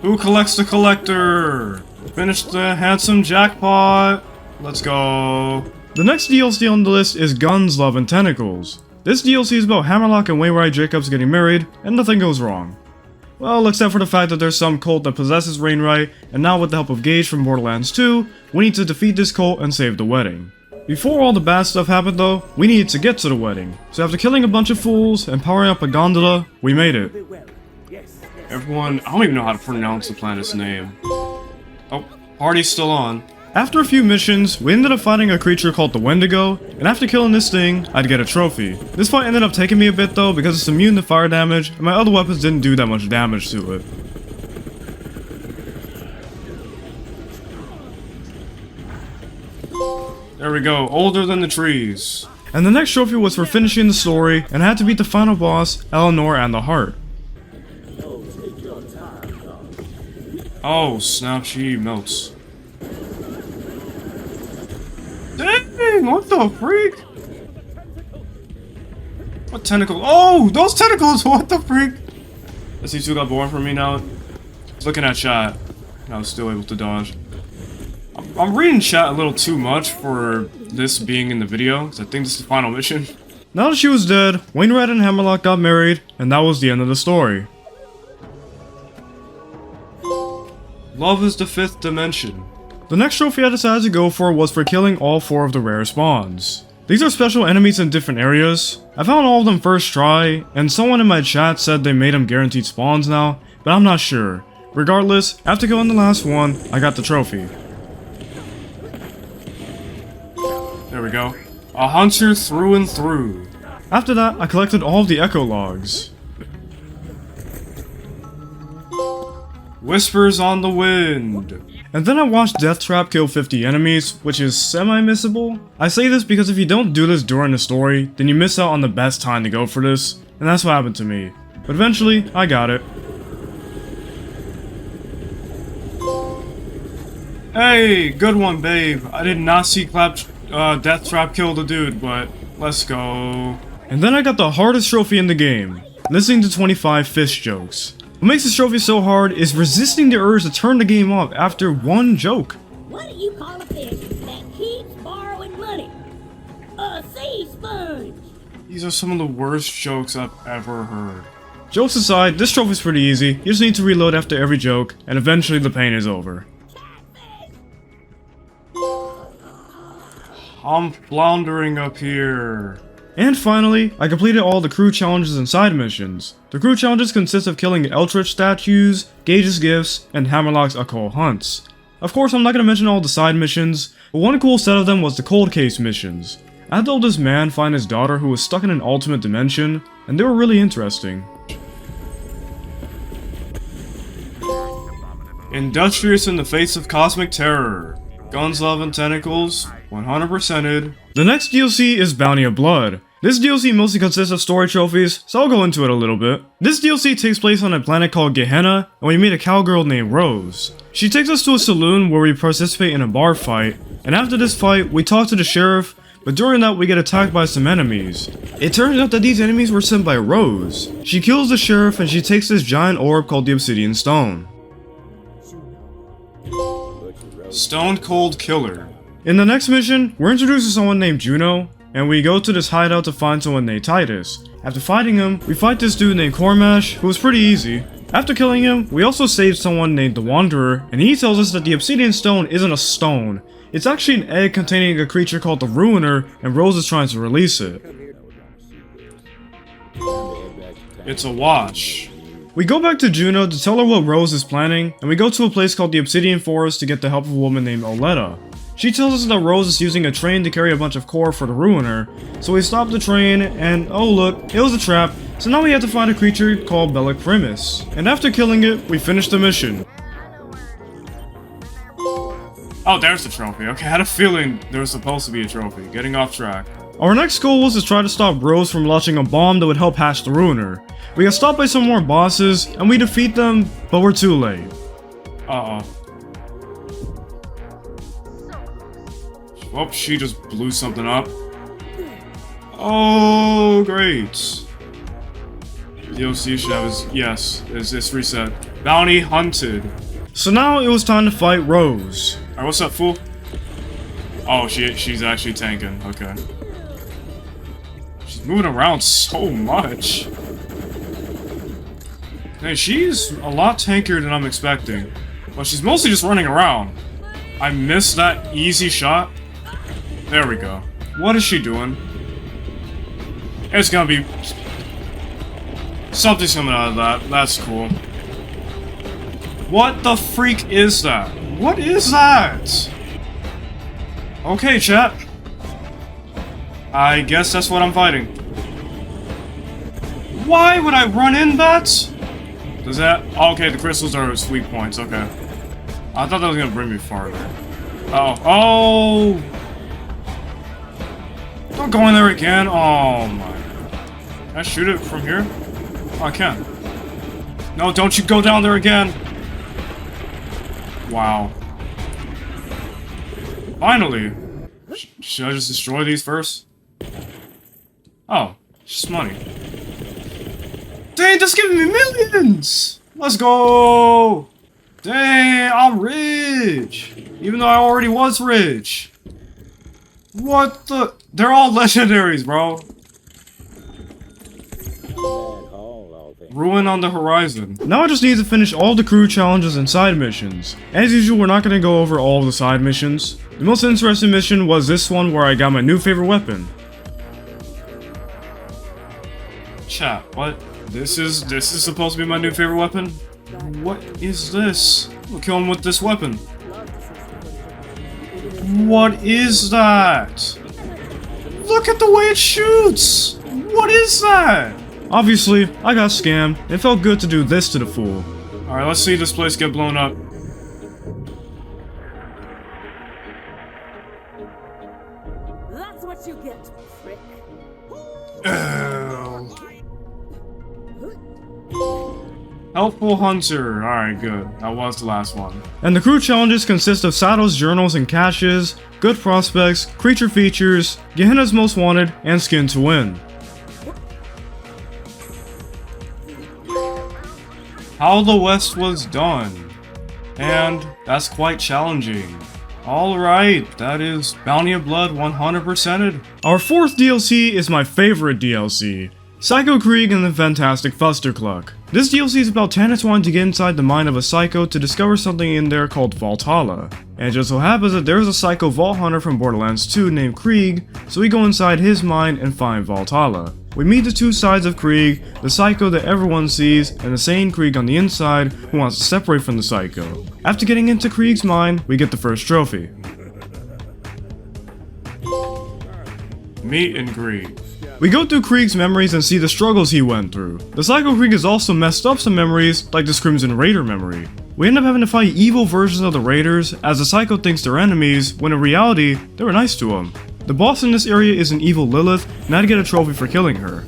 Who collects the collector? Finish the handsome jackpot. Let's go. The next DLC on the list is Guns, Love, and Tentacles. This DLC is about Hammerlock and Wainwright Jacobs getting married, and nothing goes wrong. Well, except for the fact that there's some cult that possesses Wainwright, and now with the help of Gage from Borderlands 2, we need to defeat this cult and save the wedding. Before all the bad stuff happened though, we needed to get to the wedding. So after killing a bunch of fools and powering up a gondola, we made it. Everyone, I don't even know how to pronounce the planet's name. Oh, party's still on. After a few missions, we ended up fighting a creature called the Wendigo, and after killing this thing, I'd get a trophy. This fight ended up taking me a bit though because it's immune to fire damage, and my other weapons didn't do that much damage to it. There we go, older than the trees. And the next trophy was for finishing the story, and I had to beat the final boss, Eleanor and the Heart. Oh, snap, she melts. Dang, what the freak? What tentacle? Oh, those tentacles, what the freak? As these two got bored from me now. Looking at chat, and I was still able to dodge. I'm reading chat a little too much for this being in the video, because I think this is the final mission. Now that she was dead, Wainwright and Hammerlock got married, and that was the end of the story. Love is the fifth dimension. The next trophy I decided to go for was for killing all 4 of the rare spawns. These are special enemies in different areas. I found all of them first try, and someone in my chat said they made them guaranteed spawns now, but I'm not sure. Regardless, after killing the last one, I got the trophy. There we go. A hunter through and through. After that, I collected all of the echo logs. Whispers on the wind. And then I watched Deathtrap kill 50 enemies, which is semi-missable. I say this because if you don't do this during the story, then you miss out on the best time to go for this, and that's what happened to me. But eventually, I got it. Hey, good one, babe. I did not see Deathtrap kill the dude, but let's go. And then I got the hardest trophy in the game, listening to 25 fish jokes. What makes this trophy so hard is resisting the urge to turn the game off after one joke. What do you call a fish that keeps borrowing money? A sea sponge. These are some of the worst jokes I've ever heard. Jokes aside, this trophy's pretty easy. You just need to reload after every joke, and eventually the pain is over. I'm floundering up here. And finally, I completed all the crew challenges and side missions. The crew challenges consist of killing Eldritch statues, Gage's gifts, and Hammerlock's occult hunts. Of course, I'm not going to mention all the side missions, but one cool set of them was the cold case missions. I had to help this man find his daughter who was stuck in an alternate dimension, and they were really interesting. Industrious in the face of cosmic terror. Guns, Love, and Tentacles, 100%ed. The next DLC is Bounty of Blood. This DLC mostly consists of story trophies, so I'll go into it a little bit. This DLC takes place on a planet called Gehenna, and we meet a cowgirl named Rose. She takes us to a saloon where we participate in a bar fight, and after this fight, we talk to the sheriff, but during that we get attacked by some enemies. It turns out that these enemies were sent by Rose. She kills the sheriff and she takes this giant orb called the Obsidian Stone. Stone Cold Killer. In the next mission, we're introduced to someone named Juno, and we go to this hideout to find someone named Titus. After fighting him, we fight this dude named Cormash, who was pretty easy. After killing him, we also save someone named the Wanderer, and he tells us that the Obsidian Stone isn't a stone. It's actually an egg containing a creature called the Ruiner, and Rose is trying to release it. It's a watch. We go back to Juno to tell her what Rose is planning, and we go to a place called the Obsidian Forest to get the help of a woman named Oleta. She tells us that Rose is using a train to carry a bunch of core for the Ruiner, so we stop the train, and oh look, it was a trap, so now we have to find a creature called Bellic Primus. And after killing it, we finish the mission. Oh, there's the trophy. Okay, I had a feeling there was supposed to be a trophy. Getting off track. Our next goal was to try to stop Rose from launching a bomb that would help hatch the Ruiner. We got stopped by some more bosses, and we defeat them, but we're too late. Uh-oh. Oh, she just blew something up. Oh, great. DLC should have his... Yes, it's reset. Bounty hunted. So now it was time to fight Rose. Alright, what's up, fool? Oh, she's actually tanking. Okay. She's moving around so much. Hey, she's a lot tankier than I'm expecting. But she's mostly just running around. I missed that easy shot. There we go. What is she doing? It's gonna be... something's coming out of that. That's cool. What the freak is that? What is that? Okay, chat. I guess that's what I'm fighting. Why would I run in that? Does that... okay, the crystals are sweet points. Okay. I thought that was gonna bring me farther. Oh! Don't go in there again. Oh my. Can I shoot it from here? Oh, I can. No, don't you go down there again. Wow. Finally. Should I just destroy these first? Oh, it's just money. Dang, that's giving me millions! Let's go! Dang, I'm rich! Even though I already was rich. What the? They're all legendaries, bro. Ruin on the horizon. Now I just need to finish all the crew challenges and side missions. As usual, we're not going to go over all of the side missions. The most interesting mission was this one where I got my new favorite weapon. Chat, what? This is supposed to be my new favorite weapon? What is this? We'll kill him with this weapon. What is that? Look at the way it shoots! What is that? Obviously, I got scammed. It felt good to do this to the fool. Alright, let's see this place get blown up. That's what you get, prick. Helpful Hunter. Alright, good. That was the last one. And the crew challenges consist of Sato's journals and caches, good prospects, creature features, Gehenna's Most Wanted, and Skin to Win. How the West was done. And that's quite challenging. Alright, that is Bounty of Blood 100%ed. Our fourth DLC is my favorite DLC. Psycho Krieg and the Fantastic Fustercluck. This DLC is about Tannis wanting to get inside the mind of a psycho to discover something in there called Valhalla. And it just so happens that there's a psycho vault hunter from Borderlands 2 named Krieg, so we go inside his mind and find Valhalla. We meet the two sides of Krieg, the psycho that everyone sees, and the sane Krieg on the inside who wants to separate from the psycho. After getting into Krieg's mind, we get the first trophy. Meet and greet. We go through Krieg's memories and see the struggles he went through. The Psycho Krieg has also messed up some memories, like this Crimson Raider memory. We end up having to fight evil versions of the Raiders, as the Psycho thinks they're enemies, when in reality, they were nice to him. The boss in this area is an evil Lilith, and I get a trophy for killing her.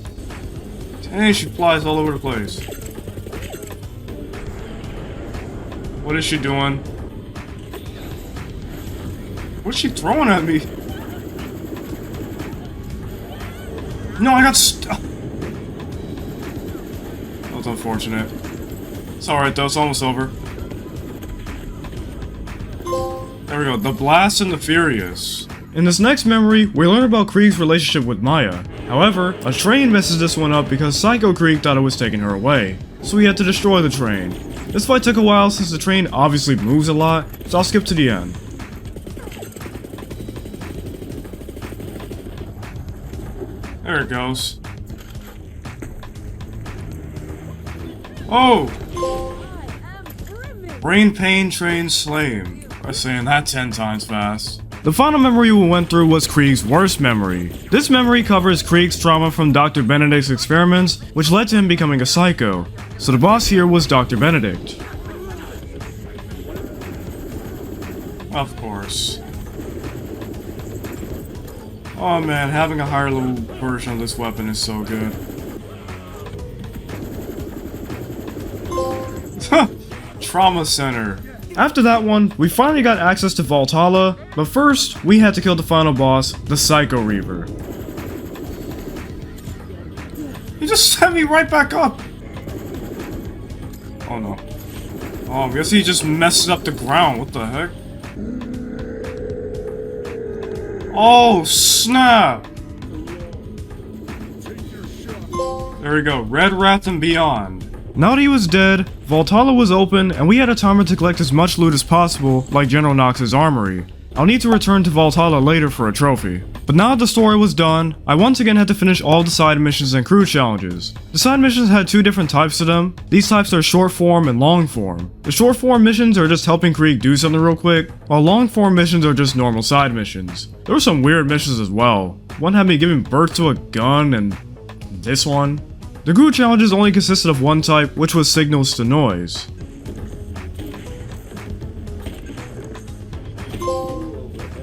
Dang, she flies all over the place. What is she doing? What's she throwing at me? No, I got stuck. That was unfortunate. It's alright though, it's almost over. There we go, the Blast and the Furious. In this next memory, we learn about Krieg's relationship with Maya. However, a train messes this one up because Psycho Krieg thought it was taking her away, so we had to destroy the train. This fight took a while since the train obviously moves a lot, so I'll skip to the end. There it goes. Oh! Brain Pain Train Slame. By saying that 10 times fast. The final memory we went through was Krieg's worst memory. This memory covers Krieg's trauma from Dr. Benedict's experiments, which led to him becoming a psycho. So the boss here was Dr. Benedict. Of course. Oh man, having a higher level version of this weapon is so good. Trauma Center. After that one, we finally got access to Valhalla, but first, we had to kill the final boss, the Psycho Reaver. He just set me right back up. Oh no. Oh, I guess he just messed up the ground. What the heck? Oh, snap! There we go. Red Wrath and Beyond. Now that he was dead, Valhalla was open, and we had a timer to collect as much loot as possible, like General Knox's armory. I'll need to return to Valhalla later for a trophy. But now that the story was done, I once again had to finish all the side missions and crew challenges. The side missions had two different types to them. These types are short form and long form. The short form missions are just helping Krieg do something real quick, while long form missions are just normal side missions. There were some weird missions as well. One had me giving birth to a gun, and this one. The crew challenges only consisted of one type, which was signals to noise.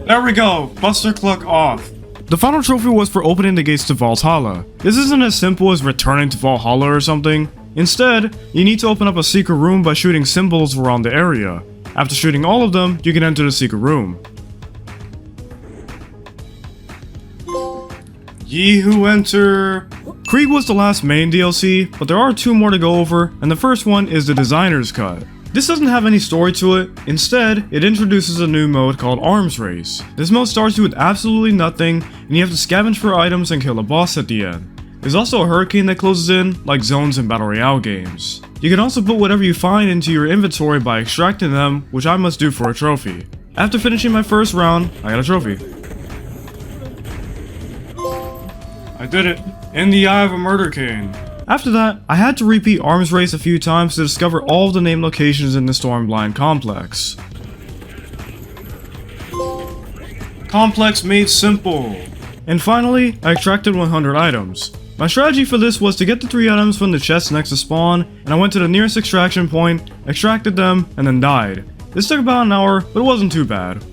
There we go. Buster Cluck off. The final trophy was for opening the gates to Valhalla. This isn't as simple as returning to Valhalla or something. Instead, you need to open up a secret room by shooting symbols around the area. After shooting all of them, you can enter the secret room. Ye who enter. Krieg was the last main DLC, but there are two more to go over, and the first one is the Designer's Cut. This doesn't have any story to it. Instead, it introduces a new mode called Arms Race. This mode starts you with absolutely nothing, and you have to scavenge for items and kill a boss at the end. There's also a hurricane that closes in, like zones in Battle Royale games. You can also put whatever you find into your inventory by extracting them, which I must do for a trophy. After finishing my first round, I got a trophy. I did it. In the eye of a murder cane. After that, I had to repeat Arms Race a few times to discover all of the named locations in the Stormblind complex. Complex made simple. And finally, I extracted 100 items. My strategy for this was to get the 3 items from the chest next to spawn, and I went to the nearest extraction point, extracted them, and then died. This took about an hour, but it wasn't too bad.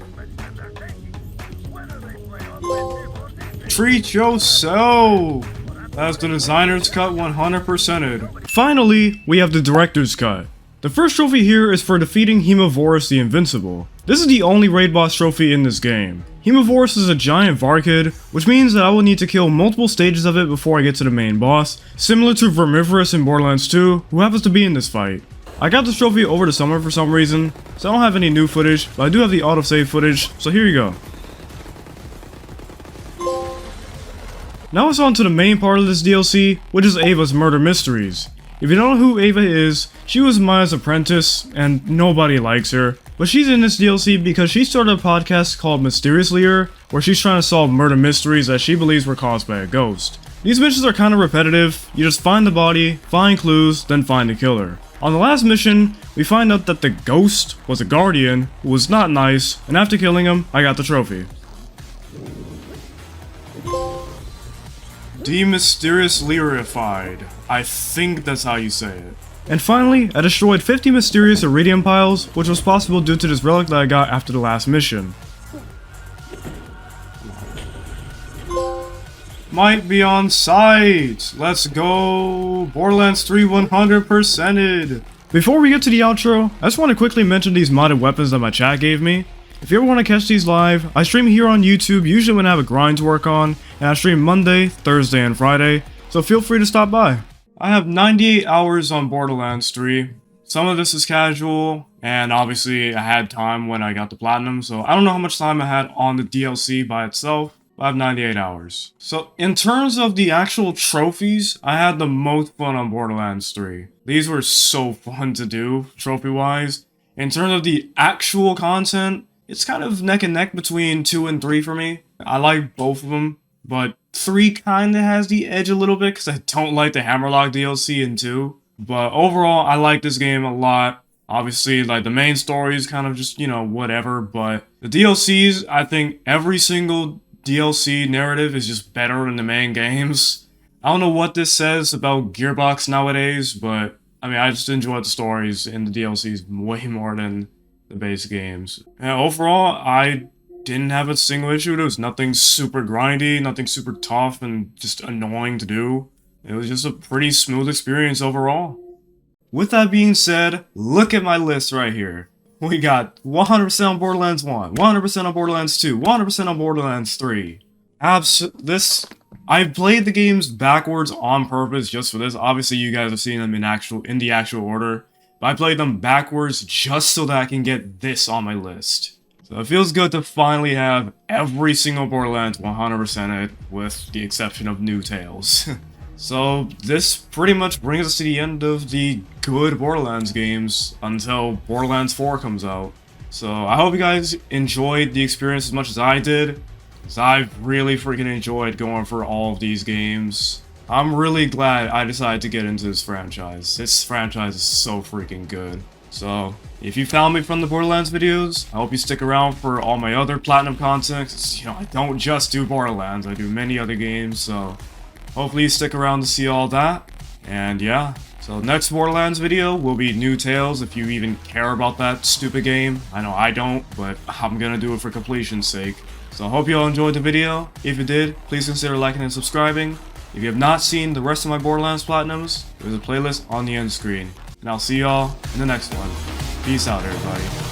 Treat yourself. That's the Designer's Cut 100%ed. Finally, we have the Director's Cut. The first trophy here is for defeating Hemovorus the Invincible. This is the only raid boss trophy in this game. Hemovorus is a giant Varkid, which means that I will need to kill multiple stages of it before I get to the main boss, similar to Vermivorous in Borderlands 2, who happens to be in this fight. I got this trophy over the summer for some reason, so I don't have any new footage, but I do have the autosave footage, so here you go. Now it's on to the main part of this DLC, which is Ava's Murder Mysteries. If you don't know who Ava is, she was Maya's apprentice, and nobody likes her. But she's in this DLC because she started a podcast called Mysteriously Her, where she's trying to solve murder mysteries that she believes were caused by a ghost. These missions are kind of repetitive. You just find the body, find clues, then find the killer. On the last mission, we find out that the ghost was a guardian who was not nice, and after killing him, I got the trophy. Demysteriouslyrified. I think that's how you say it. And finally, I destroyed 50 mysterious iridium piles, which was possible due to this relic that I got after the last mission. Might be on site. Let's go. Borderlands 3 100%ed. Before we get to the outro, I just want to quickly mention these modded weapons that my chat gave me. If you ever want to catch these live, I stream here on YouTube usually when I have a grind to work on, and I stream Monday, Thursday, and Friday, so feel free to stop by. I have 98 hours on Borderlands 3. Some of this is casual, and obviously I had time when I got the platinum, so I don't know how much time I had on the DLC by itself, but I have 98 hours. So in terms of the actual trophies, I had the most fun on Borderlands 3. These were so fun to do, trophy-wise. In terms of the actual content, it's kind of neck and neck between 2 and 3 for me. I like both of them, but 3 kinda has the edge a little bit because I don't like the Hammerlock DLC in 2. But overall, I like this game a lot. Obviously, like, the main story is kind of just, you know, whatever, but the DLCs, I think every single DLC narrative is just better than the main games. I don't know what this says about Gearbox nowadays, but I mean, I just enjoy the stories in the DLCs way more than the base games. And overall, I didn't have a single issue. There was nothing super grindy, nothing super tough and just annoying to do. It was just a pretty smooth experience overall. With that being said, look at my list right here. We got 100% on Borderlands 1, 100% on Borderlands 2, 100% on Borderlands 3. I've played the games backwards on purpose just for this. Obviously, you guys have seen them in the actual order. But I played them backwards just so that I can get this on my list. So it feels good to finally have every single Borderlands 100% it, with the exception of New Tales. So this pretty much brings us to the end of the good Borderlands games until Borderlands 4 comes out. So I hope you guys enjoyed the experience as much as I did, because I've really freaking enjoyed going for all of these games. I'm really glad I decided to get into this franchise. This franchise is so freaking good. So, if you found me from the Borderlands videos, I hope you stick around for all my other Platinum content. 'Cause, I don't just do Borderlands, I do many other games, so hopefully you stick around to see all that. And yeah, so next Borderlands video will be New Tales, if you even care about that stupid game. I know I don't, but I'm gonna do it for completion's sake. So I hope you all enjoyed the video. If you did, please consider liking and subscribing. If you have not seen the rest of my Borderlands Platinums, there's a playlist on the end screen. And I'll see y'all in the next one. Peace out, everybody.